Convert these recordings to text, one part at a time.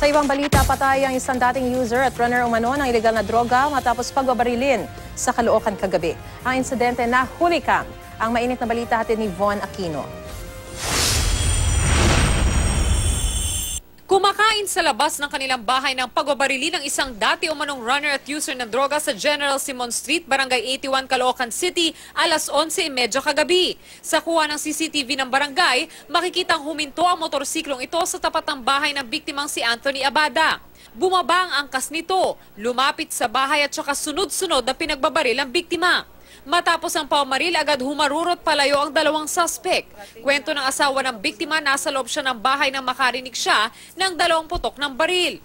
Sa ibang balita, patay ang isang dating user at runner umano ng ilegal na droga matapos pagbabarilin sa Caloocan kagabi. Ang insidente na huli camp. Ang mainit na balita hatid ni Von Aquino. Kumakain sa labas ng kanilang bahay ng pagbabarili ng isang dati umanong runner at user ng droga sa General Simon Street, Barangay 81, Caloocan City, alas 11:30 kagabi. Sa kuha ng CCTV ng barangay, makikitang huminto ang motorsiklong ito sa tapat ng bahay ng biktimang si Anthony Abada. Bumaba ang angkas nito, lumapit sa bahay at saka sunod-sunod na pinagbabaril ang biktima. Matapos ang paumaril, agad humarurot palayo ang dalawang suspect. Kwento ng asawa ng biktima, nasa loob siya ng bahay nang makarinig siya ng 2 putok ng baril.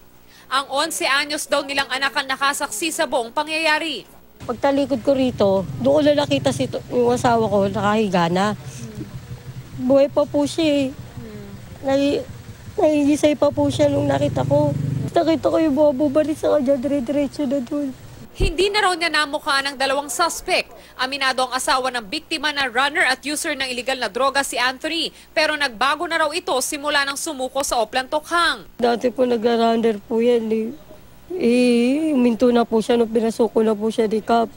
Ang 11 anyos daw nilang anak ang nakasaksi sa buong pangyayari. Pagtalikod ko rito, doon ko na nakita yung asawa ko, nakahiga na. Buhay pa po siya eh. Naiisay pa po siya nung nakita ko. Nakita ko yung bumabarit sa kanya, dire-diretso na doon. Hindi na raw niya namukha ng 2 suspect. Aminado ang asawa ng biktima na runner at user ng iligal na droga si Anthony. Pero nagbago na raw ito simula nang sumuko sa Oplan Tokhang. Dati po nag-runner po yan eh. Minto na po siya nung pinasuko na po siya di Kap.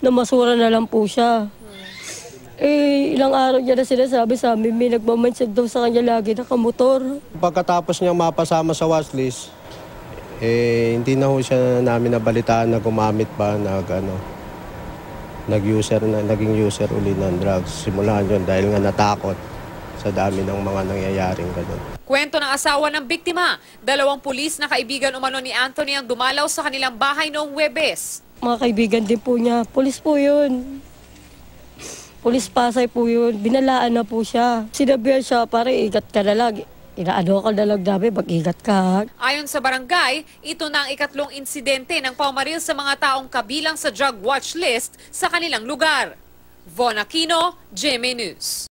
Namasura na lang po siya. Ilang araw niya na sinasabi sa amin, may nagmamansag daw sa kanya lagi nakamotor. Pagkatapos niya mapasama sa watchlist, hindi na ho siya namin nabalitaan na gumamit ba, naging user uli ng drugs. Simulan yun dahil nga natakot sa dami ng mga nangyayaring ganun. Kwento ng asawa ng biktima, 2 pulis na kaibigan umano ni Anthony ang dumalaw sa kanilang bahay noong Huwebes. Mga kaibigan din po niya, pulis po yun. Pulis Pasay po yun, binalaan na po siya. Sinabihan siya, pare, igat ka na lang. Inaano ka na lang namin, mag-ingat ka. Ayon sa barangay, ito na ang ikatlong insidente ng paumaril sa mga taong kabilang sa drug watch list sa kanilang lugar. Von Aquino, GMA News.